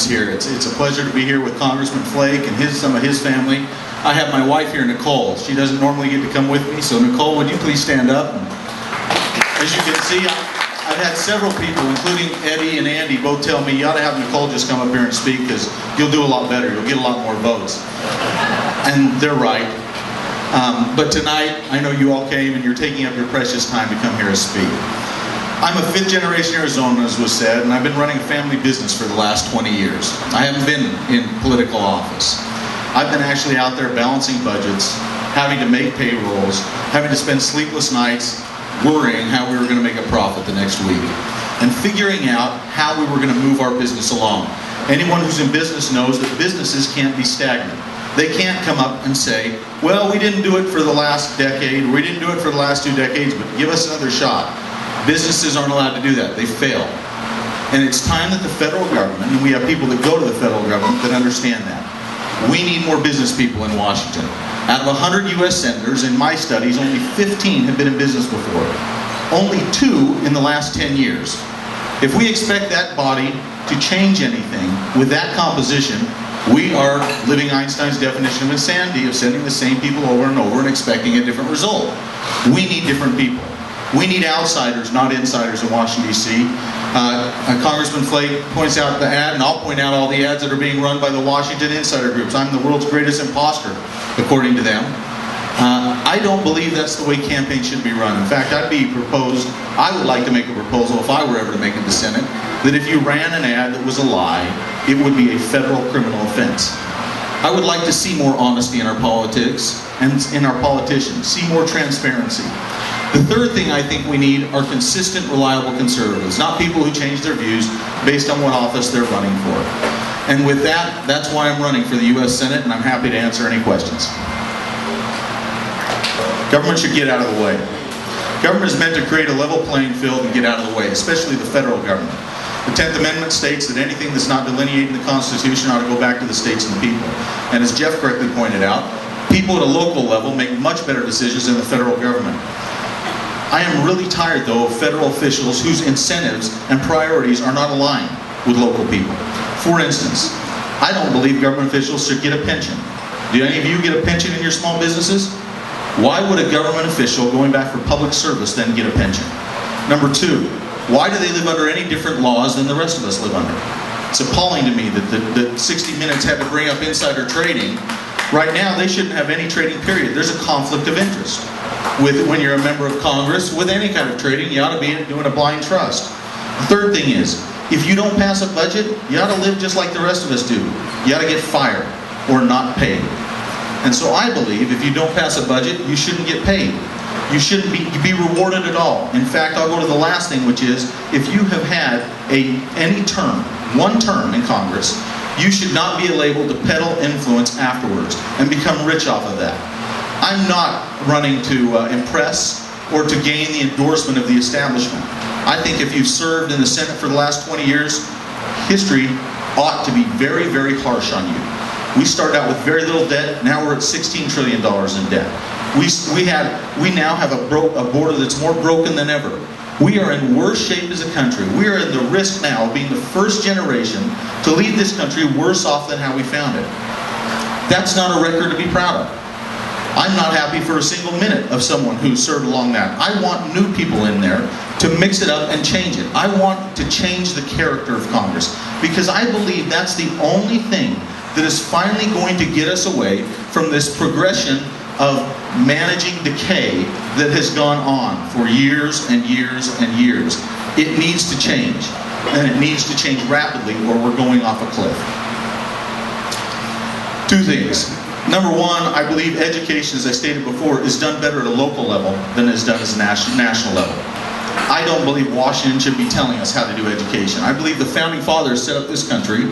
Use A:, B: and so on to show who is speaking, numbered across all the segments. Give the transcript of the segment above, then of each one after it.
A: here. It's a pleasure to be here with Congressman Flake and some of his family. I have my wife here, Nicole. She doesn't normally get to come with me, so Nicole, would you please stand up? As you can see, I've had several people, including Eddie and Andy, both tell me, you ought to have Nicole just come up here and speak because you'll do a lot better. You'll get a lot more votes. And they're right. But tonight, I know you all came and you're taking up your precious time to come here and speak. I'm a fifth-generation Arizonan, as was said, and I've been running a family business for the last 20 years. I haven't been in political office. I've been actually out there balancing budgets, having to make payrolls, having to spend sleepless nights worrying how we were going to make a profit the next week, and figuring out how we were going to move our business along. Anyone who's in business knows that businesses can't be stagnant. They can't come up and say, well, we didn't do it for the last decade, or we didn't do it for the last 2 decades, but give us another shot. Businesses aren't allowed to do that. They fail. And it's time that the federal government, and we have people that go to the federal government that understand that. We need more business people in Washington. Out of 100 U.S. senators, in my studies, only 15 have been in business before. Only 2 in the last 10 years. If we expect that body to change anything with that composition, we are living Einstein's definition of insanity of sending the same people over and over and expecting a different result. We need different people. We need outsiders, not insiders in Washington, D.C. Congressman Flake points out the ad, and I'll point out all the ads that are being run by the Washington insider groups. I'm the world's greatest imposter, according to them. I don't believe that's the way campaigns should be run. In fact, I would like to make a proposal, if I were ever to make it to Senate, that if you ran an ad that was a lie, it would be a federal criminal offense. I would like to see more honesty in our politics and in our politicians, see more transparency. The third thing I think we need are consistent, reliable conservatives, not people who change their views based on what office they're running for. And with that, that's why I'm running for the U.S. Senate, and I'm happy to answer any questions. Government should get out of the way. Government is meant to create a level playing field and get out of the way, especially the federal government. The 10th Amendment states that anything that's not delineated in the Constitution ought to go back to the states and the people. And as Jeff correctly pointed out, people at a local level make much better decisions than the federal government. I am really tired, though, of federal officials whose incentives and priorities are not aligned with local people. For instance, I don't believe government officials should get a pension. Do any of you get a pension in your small businesses? Why would a government official going back for public service then get a pension? Number 2, why do they live under any different laws than the rest of us live under? It's appalling to me that 60 Minutes had to bring up insider trading. Right now, they shouldn't have any trading period. There's a conflict of interest. When you're a member of Congress, with any kind of trading, you ought to be doing a blind trust. The third thing is, if you don't pass a budget, you ought to live just like the rest of us do. You ought to get fired or not paid. And so I believe if you don't pass a budget, you shouldn't get paid. You shouldn't be rewarded at all. In fact, I'll go to the last thing, which is, if you have had any term, one term in Congress, you should not be able to peddle influence afterwards and become rich off of that. I'm not running to impress or to gain the endorsement of the establishment. I think if you've served in the Senate for the last 20 years, history ought to be very, very harsh on you. We started out with very little debt. Now we're at $16 trillion in debt. We now have a border that's more broken than ever. We are in worse shape as a country. We are in the risk now of being the first generation to leave this country worse off than how we found it. That's not a record to be proud of. I'm not happy for a single minute of someone who served along that. I want new people in there to mix it up and change it. I want to change the character of Congress because I believe that's the only thing that is finally going to get us away from this progression of managing decay that has gone on for years and years and years. It needs to change, and it needs to change rapidly or we're going off a cliff. 2 things. Number 1, I believe education, as I stated before, is done better at a local level than is done at a national level. I don't believe Washington should be telling us how to do education. I believe the Founding Fathers set up this country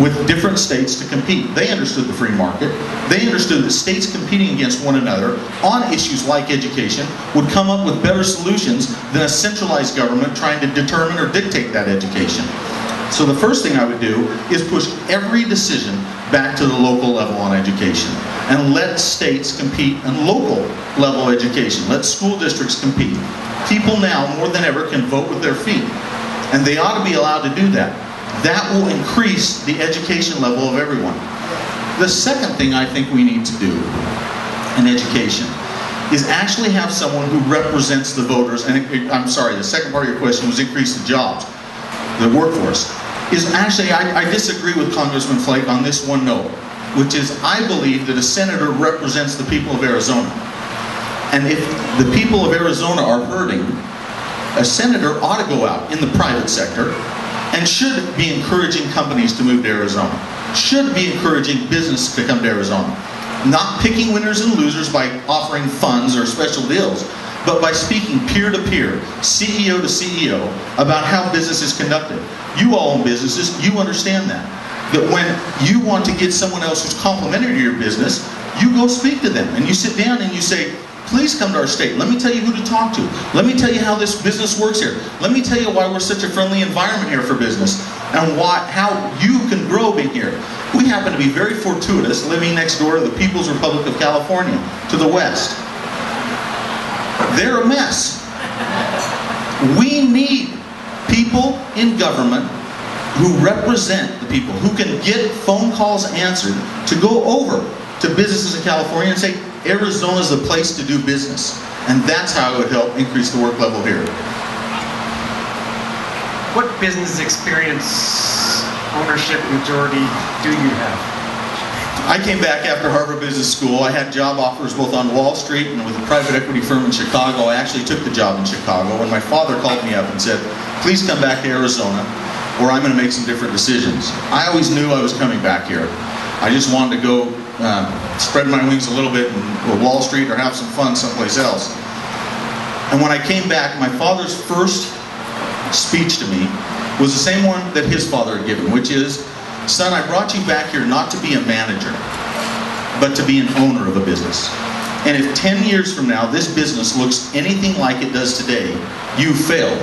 A: with different states to compete. They understood the free market. They understood that states competing against one another on issues like education would come up with better solutions than a centralized government trying to determine or dictate that education. So the first thing I would do is push every decision back to the local level on education and let states compete in local level education. Let school districts compete. People now, more than ever, can vote with their feet, and they ought to be allowed to do that. That will increase the education level of everyone. The second thing I think we need to do in education is actually have someone who represents the voters, and I'm sorry, the second part of your question was increase the jobs, the workforce, is actually, I disagree with Congressman Flake on this one note, which is I believe that a senator represents the people of Arizona. And if the people of Arizona are hurting, a senator ought to go out in the private sector and should be encouraging companies to move to Arizona, should be encouraging business to come to Arizona. Not picking winners and losers by offering funds or special deals, but by speaking peer-to-peer, CEO to CEO, about how business is conducted. You all own businesses, you understand that. That when you want to get someone else who's complementary to your business, you go speak to them and you sit down and you say, please come to our state. Let me tell you who to talk to. Let me tell you how this business works here. Let me tell you why we're such a friendly environment here for business and how you can grow being here. We happen to be very fortuitous living next door to the People's Republic of California, to the west. They're a mess. We need people in government who represent the people, who can get phone calls answered to go over to businesses in California and say, Arizona's the place to do business. And that's how it would help increase the work level here.
B: What business experience, ownership majority do you have?
A: I came back after Harvard Business School. I had job offers both on Wall Street and with a private equity firm in Chicago. I actually took the job in Chicago, and my father called me up and said, please come back to Arizona, or I'm going to make some different decisions. I always knew I was coming back here. I just wanted to go spread my wings a little bit in Wall Street or have some fun someplace else. And when I came back, my father's first speech to me was the same one that his father had given, which is, son, I brought you back here not to be a manager, but to be an owner of a business. And if 10 years from now this business looks anything like it does today, you failed.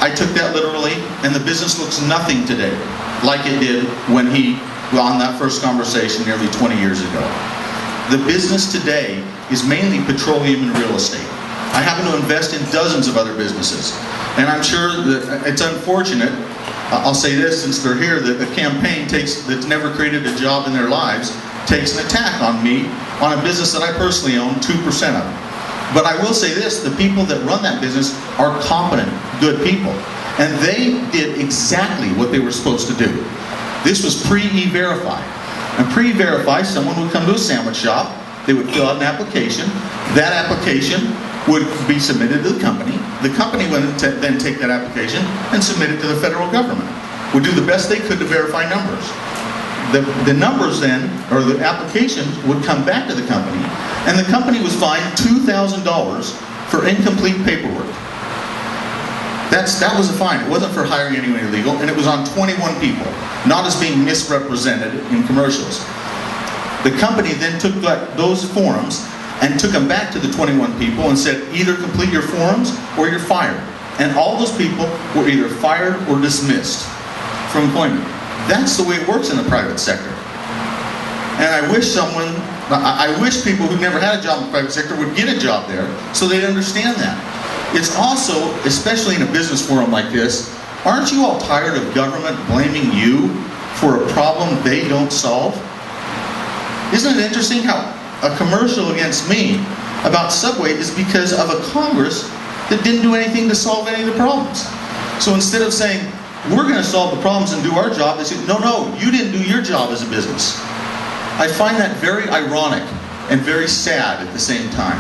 A: I took that literally, and the business looks nothing today like it did when on that first conversation nearly 20 years ago. The business today is mainly petroleum and real estate. I happen to invest in dozens of other businesses, and I'm sure that it's unfortunate, I'll say this since they're here, that a campaign that's never created a job in their lives takes an attack on me on a business that I personally own 2% of. But I will say this, the people that run that business are competent, good people. And they did exactly what they were supposed to do. This was pre-E-Verify. And pre-Verify, someone would come to a sandwich shop, they would fill out an application, that application would be submitted to the company would then take that application and submit it to the federal government. Would do the best they could to verify numbers. The numbers then, or the applications, would come back to the company, and the company was fined $2,000 for incomplete paperwork. That was a fine. It wasn't for hiring anyone illegal, and it was on 21 people, not as being misrepresented in commercials. The company then took those forms and took them back to the 21 people and said, either complete your forms or you're fired. And all those people were either fired or dismissed from employment. That's the way it works in the private sector. And I wish people who never had a job in the private sector would get a job there so they'd understand that. It's also, especially in a business forum like this, aren't you all tired of government blaming you for a problem they don't solve? Isn't it interesting how a commercial against me about Subway is because of a Congress that didn't do anything to solve any of the problems? So instead of saying, we're going to solve the problems and do our job, they say, no, you didn't do your job as a business. I find that very ironic and very sad at the same time.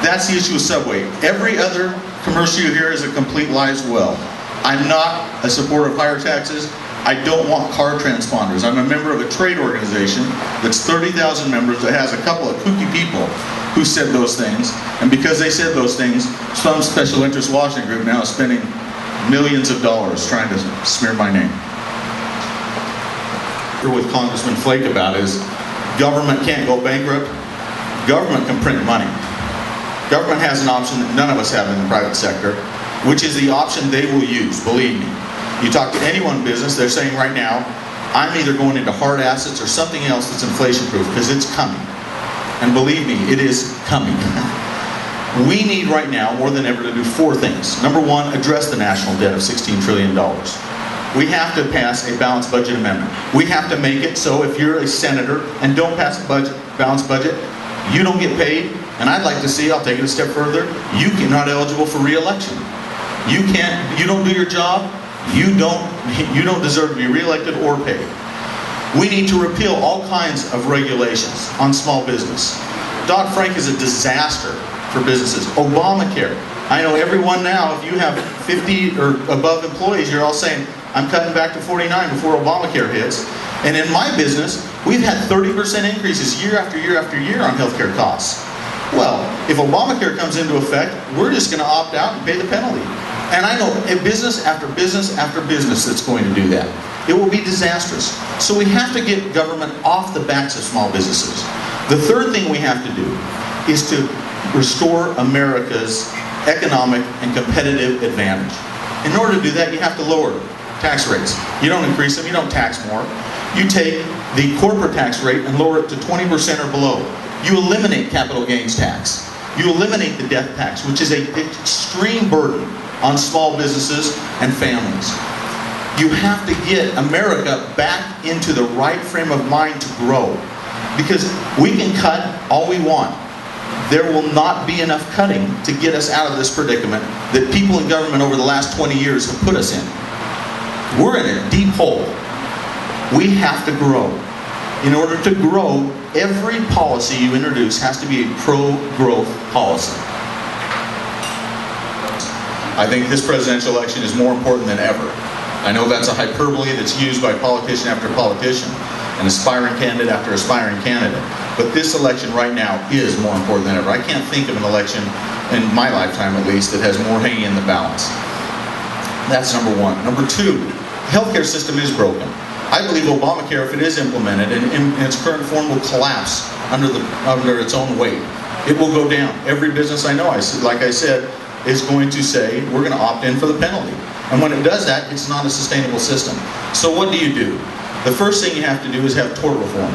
A: That's the issue with Subway. Every other commercial you hear is a complete lie as well. I'm not a supporter of higher taxes. I don't want car transponders. I'm a member of a trade organization that's 30,000 members that has a couple of kooky people who said those things. And because they said those things, some special interest Washington group now is spending millions of dollars trying to smear my name. With Congressman Flake about is government can't go bankrupt. Government can print money. Government has an option that none of us have in the private sector, which is the option they will use, believe me. You talk to anyone in business, they're saying right now, I'm either going into hard assets or something else that's inflation-proof, because it's coming. And believe me, it is coming. We need right now, more than ever, to do 4 things. Number 1, address the national debt of $16 trillion. We have to pass a balanced budget amendment. We have to make it so if you're a senator and don't pass a balanced budget, you don't get paid. And I'd like to see, I'll take it a step further, you're not eligible for re-election. You don't do your job, you don't deserve to be re-elected or paid. We need to repeal all kinds of regulations on small business. Dodd-Frank is a disaster for businesses. Obamacare. I know everyone now, if you have 50 or above employees, you're all saying, I'm cutting back to 49 before Obamacare hits. And in my business, we've had 30% increases year after year after year on healthcare costs. Well, if Obamacare comes into effect, we're just going to opt out and pay the penalty. And I know business after business after business that's going to do that. It will be disastrous. So we have to get government off the backs of small businesses. The third thing we have to do is to restore America's economic and competitive advantage. In order to do that, you have to lower tax rates. You don't increase them, you don't tax more. You take the corporate tax rate and lower it to 20% or below. You eliminate capital gains tax. You eliminate the death tax, which is an extreme burden on small businesses and families. You have to get America back into the right frame of mind to grow. Because we can cut all we want. There will not be enough cutting to get us out of this predicament that people in government over the last 20 years have put us in. We're in a deep hole. We have to grow. In order to grow, every policy you introduce has to be a pro-growth policy. I think this presidential election is more important than ever. I know that's a hyperbole that's used by politician after politician, and aspiring candidate after aspiring candidate. But this election right now is more important than ever. I can't think of an election, in my lifetime at least, that has more hanging in the balance. That's number 1. Number 2, the healthcare system is broken. I believe Obamacare, if it is implemented, in its current form, will collapse under its own weight. It will go down. Every business I know, like I said, is going to say, we're going to opt in for the penalty. And when it does that, it's not a sustainable system. So what do? The first thing you have to do is have tort reform.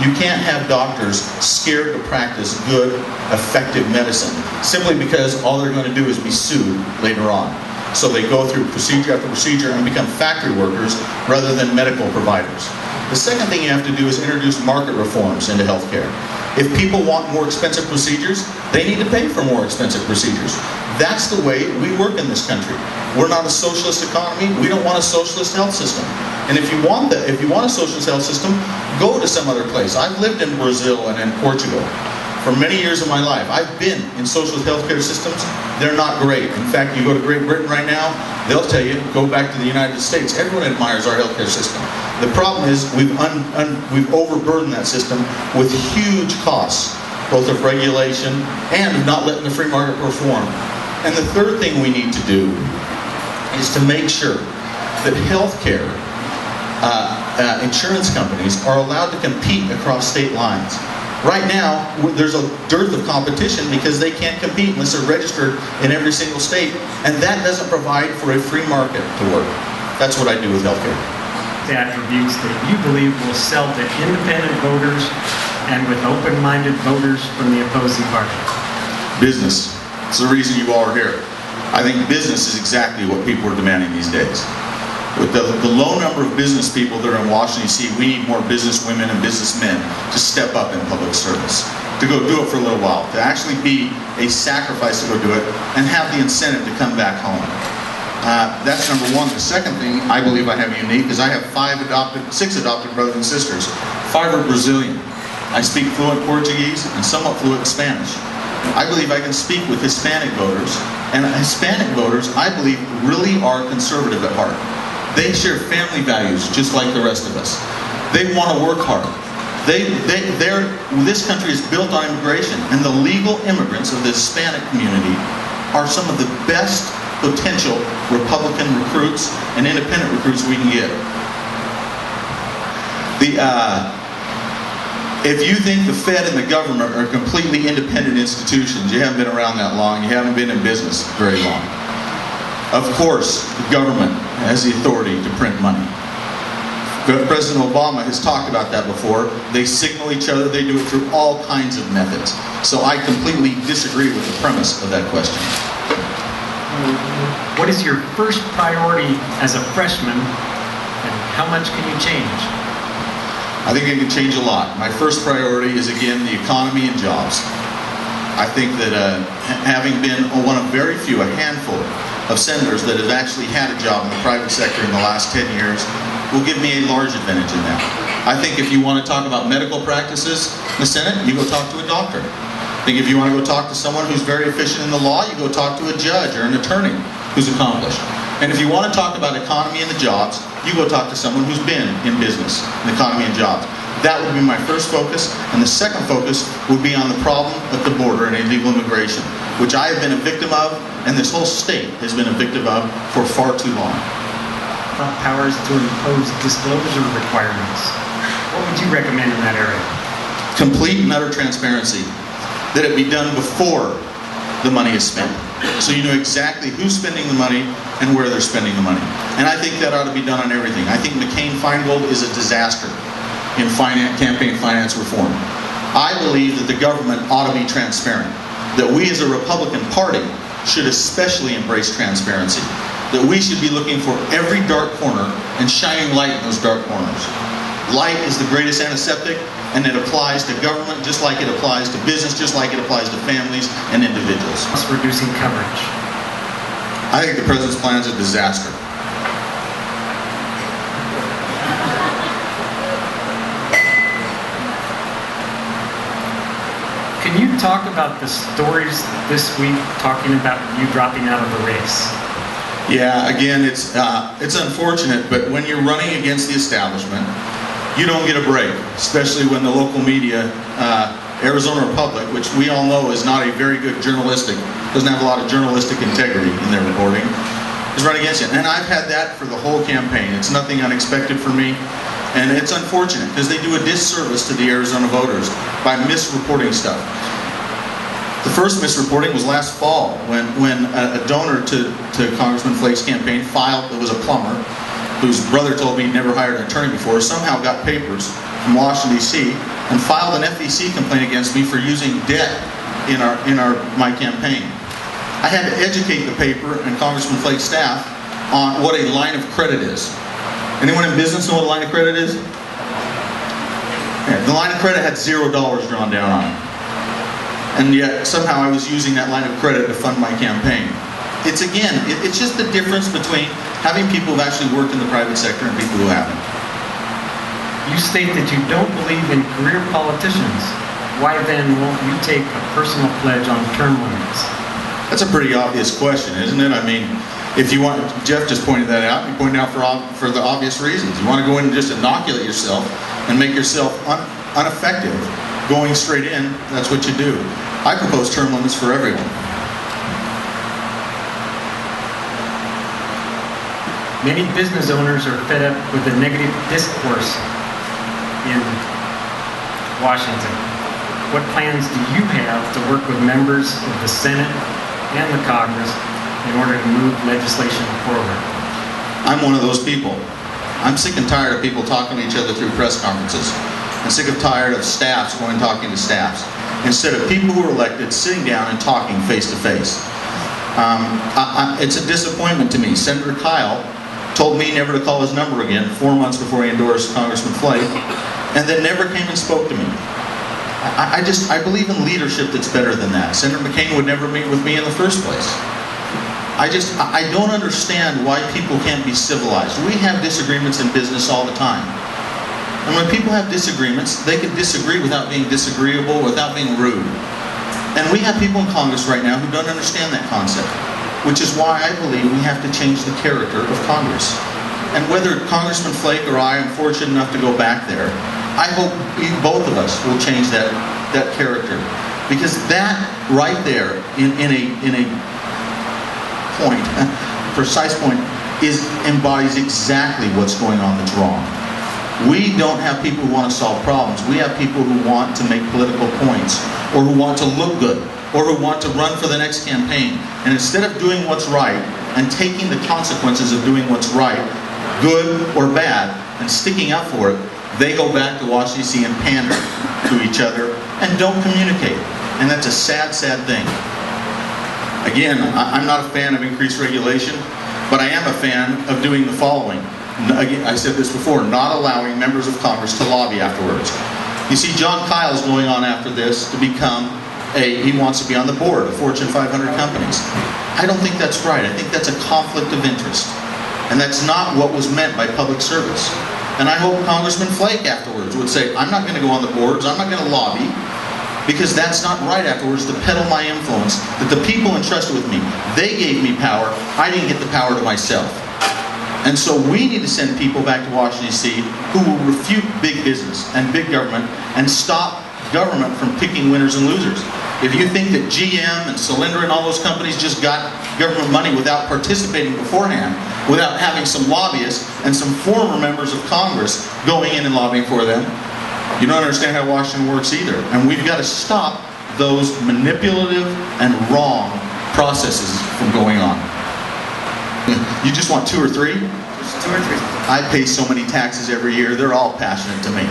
A: You can't have doctors scared to practice good, effective medicine simply because all they're going to do is be sued later on. So they go through procedure after procedure and become factory workers rather than medical providers. The second thing you have to do is introduce market reforms into healthcare. If people want more expensive procedures, they need to pay for more expensive procedures. That's the way we work in this country. We're not a socialist economy. We don't want a socialist health system. And if you want a socialist health system, go to some other place. I've lived in Brazil and in Portugal for many years of my life. I've been in socialist healthcare systems. They're not great. In fact, you go to Great Britain right now, they'll tell you, go back to the United States. Everyone admires our healthcare system. The problem is we've overburdened that system with huge costs, both of regulation and of not letting the free market perform. And the third thing we need to do is to make sure that healthcare insurance companies are allowed to compete across state lines. Right now, there's a dearth of competition because they can't compete unless they're registered in every single state, and that doesn't provide for a free market to work. That's what I do with healthcare.
B: The attributes that you believe will sell to independent voters and with open-minded voters from the opposing party.
A: Business. It's the reason you all are here. I think business is exactly what people are demanding these days. With the low number of business people that are in Washington, D.C., we need more business women and businessmen to step up in public service, to go do it for a little while, to actually be a sacrifice to go do it, and have the incentive to come back home. That's number 1. The second thing I believe I have unique is I have 6 adopted brothers and sisters. 5 are Brazilian. I speak fluent Portuguese and somewhat fluent Spanish. I believe I can speak with Hispanic voters, and Hispanic voters, I believe, really are conservative at heart. They share family values just like the rest of us. They want to work hard. This country is built on immigration, and the legal immigrants of the Hispanic community are some of the best potential Republican recruits and independent recruits we can get. If you think the Fed and the government are completely independent institutions, you haven't been around that long, you haven't been in business very long. Of course, the government has the authority to print money. President Obama has talked about that before. They signal each other. They do it through all kinds of methods. So I completely disagree with the premise of that question.
B: What is your first priority as a freshman, and how much can you change?
A: I think I can change a lot. My first priority is, again, the economy and jobs. I think that having been one of very few, a handful of senators that have actually had a job in the private sector in the last 10 years will give me a large advantage in that. I think if you want to talk about medical practices in the Senate, you go talk to a doctor. I think if you want to go talk to someone who's very efficient in the law, you go talk to a judge or an attorney who's accomplished. And if you want to talk about economy and the jobs, you go talk to someone who's been in business, in economy and jobs. That would be my first focus, and the second focus would be on the problem at the border and illegal immigration, which I have been a victim of, and this whole state has been a victim of for far too long.
B: Powers to impose disclosure requirements. What would you recommend in that area?
A: Complete and utter transparency. That it be done before the money is spent. So you know exactly who's spending the money and where they're spending the money. And I think that ought to be done on everything. I think McCain-Feingold is a disaster in campaign finance reform. I believe that the government ought to be transparent. That we as a Republican Party should especially embrace transparency. That we should be looking for every dark corner and shining light in those dark corners. Light is the greatest antiseptic, and it applies to government just like it applies to business, just like it applies to families and individuals.
B: It's reducing coverage.
A: I think the President's plan is a disaster.
B: Can you talk about the stories this week talking about you dropping out of the race?
A: Yeah, again, it's unfortunate, but when you're running against the establishment, you don't get a break, especially when the local media, Arizona Republic, which we all know is not a very good doesn't have a lot of journalistic integrity in their reporting, is running against you. And I've had that for the whole campaign. It's nothing unexpected for me. And it's unfortunate because they do a disservice to the Arizona voters by misreporting stuff. The first misreporting was last fall when a donor to Congressman Flake's campaign it was a plumber whose brother told me he'd never hired an attorney before, somehow got papers from Washington, D.C. and filed an FEC complaint against me for using debt in my campaign. I had to educate the paper and Congressman Flake's staff on what a line of credit is. Anyone in business know what a line of credit is? Yeah, the line of credit had $0 drawn down on it. And yet, somehow I was using that line of credit to fund my campaign. It's just the difference between having people who've actually worked in the private sector and people who haven't.
B: You state that you don't believe in career politicians. Why then won't you take a personal pledge on term limits?
A: That's a pretty obvious question, isn't it? I mean, if you want, Jeff just pointed that out. He pointed out for the obvious reasons. You want to go in and just inoculate yourself and make yourself ineffective. Going straight in, that's what you do. I propose term limits for everyone.
B: Many business owners are fed up with the negative discourse in Washington. What plans do you have to work with members of the Senate and the Congress in order to move legislation forward?
A: I'm one of those people. I'm sick and tired of people talking to each other through press conferences. I'm sick and tired of staffs going and talking to staffs, instead of people who are elected sitting down and talking face to face. It's a disappointment to me. Senator Kyle told me never to call his number again 4 months before he endorsed Congressman Flake, and then never came and spoke to me. I believe in leadership that's better than that. Senator McCain would never meet with me in the first place. I don't understand why people can't be civilized. We have disagreements in business all the time. And when people have disagreements, they can disagree without being disagreeable, without being rude. And we have people in Congress right now who don't understand that concept, which is why I believe we have to change the character of Congress. And whether Congressman Flake or I am fortunate enough to go back there, I hope both of us will change that character. Because that right there, in a point, precise point, embodies exactly what's going on that's wrong. We don't have people who want to solve problems. We have people who want to make political points, or who want to look good, or who want to run for the next campaign. And instead of doing what's right and taking the consequences of doing what's right, good or bad, and sticking up for it, they go back to Washington, D.C. and pander to each other and don't communicate. And that's a sad, sad thing. Again, I'm not a fan of increased regulation, but I am a fan of doing the following. Again, I said this before, not allowing members of Congress to lobby afterwards. You see, John Kyle's going on after this to become he wants to be on the board of Fortune 500 companies. I don't think that's right. I think that's a conflict of interest. And that's not what was meant by public service. And I hope Congressman Flake afterwards would say, I'm not going to go on the boards, I'm not going to lobby, because that's not right afterwards to peddle my influence, that the people entrusted with me, they gave me power, I didn't get the power to myself. And so we need to send people back to Washington, D.C. who will refute big business and big government and stop government from picking winners and losers. If you think that GM and Solyndra and all those companies just got government money without participating beforehand, without having some lobbyists and some former members of Congress going in and lobbying for them, you don't understand how Washington works either. And we've got to stop those manipulative and wrong processes from going on. You just want 2 or 3?
B: Just 2 or 3.
A: I pay so many taxes every year, they're all passionate to me.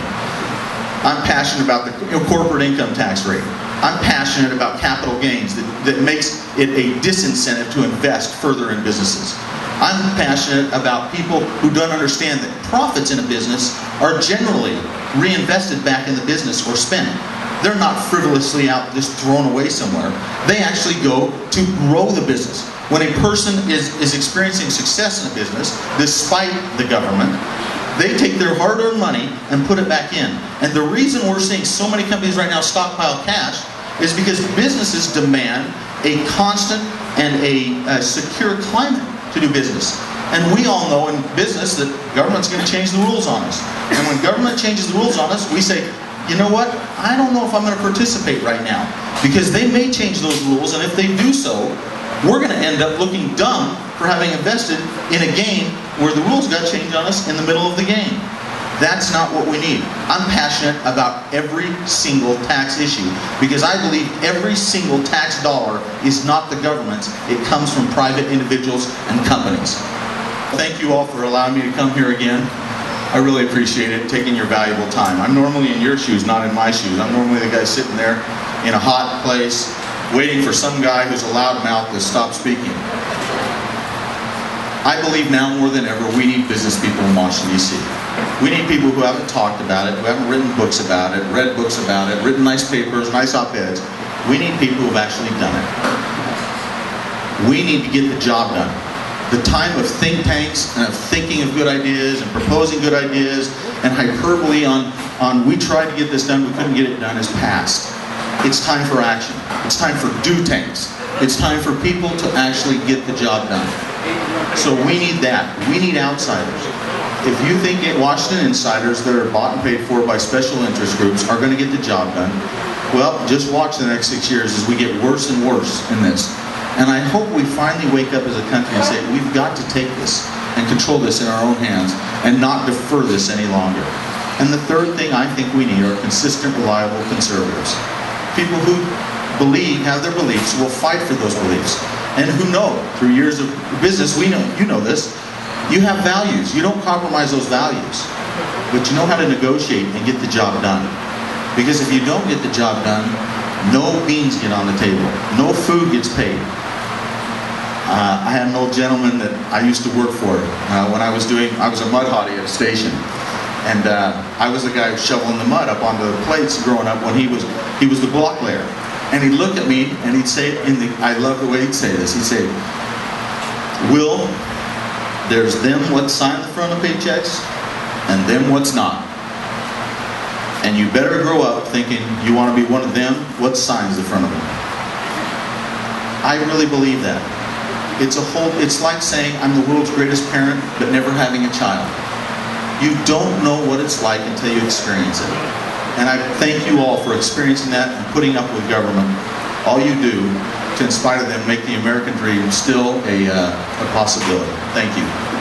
A: I'm passionate about the corporate income tax rate. I'm passionate about capital gains that makes it a disincentive to invest further in businesses. I'm passionate about people who don't understand that profits in a business are generally reinvested back in the business or spent. They're not frivolously out just thrown away somewhere. They actually go to grow the business. When a person is experiencing success in a business, despite the government, they take their hard-earned money and put it back in. And the reason we're seeing so many companies right now stockpile cash is because businesses demand a constant and a secure climate to do business. And we all know in business that government's going to change the rules on us. And when government changes the rules on us, we say, you know what, I don't know if I'm going to participate right now. Because they may change those rules, and if they do so, we're going to end up looking dumb for having invested in a game where the rules got changed on us in the middle of the game. That's not what we need. I'm passionate about every single tax issue because I believe every single tax dollar is not the government's. It comes from private individuals and companies. Thank you all for allowing me to come here again. I really appreciate it, taking your valuable time. I'm normally in your shoes, not in my shoes. I'm normally the guy sitting there in a hot place waiting for some guy who's a loudmouth to stop speaking. I believe now more than ever we need business people in Washington, D.C. We need people who haven't talked about it, who haven't written books about it, read books about it, written nice papers, nice op-eds. We need people who have actually done it. We need to get the job done. The time of think tanks and of thinking of good ideas and proposing good ideas and hyperbole on we tried to get this done, we couldn't get it done is past. It's time for action. It's time for do tanks. It's time for people to actually get the job done. So we need that. We need outsiders. If you think Washington insiders that are bought and paid for by special interest groups are going to get the job done, well, just watch the next 6 years as we get worse and worse in this. And I hope we finally wake up as a country and say, we've got to take this and control this in our own hands and not defer this any longer. And the third thing I think we need are consistent, reliable conservatives. People who have their beliefs, will fight for those beliefs, and who know, through years of business, we know, you know this, you have values. You don't compromise those values, but you know how to negotiate and get the job done. Because if you don't get the job done, no beans get on the table, no food gets paid. I had an old gentleman that I used to work for when I was a mud hottie at a station. And I was the guy who was shoveling the mud up onto the plates growing up when he was the block layer. And he'd look at me and he'd say, I love the way he'd say this, he'd say, Will, there's them what sign the front of paychecks and them what's not. And you better grow up thinking you want to be one of them what signs the front of them. I really believe that. It's like saying I'm the world's greatest parent but never having a child. You don't know what it's like until you experience it. And I thank you all for experiencing that and putting up with government. All you do to, in spite of them, make the American dream still a possibility. Thank you.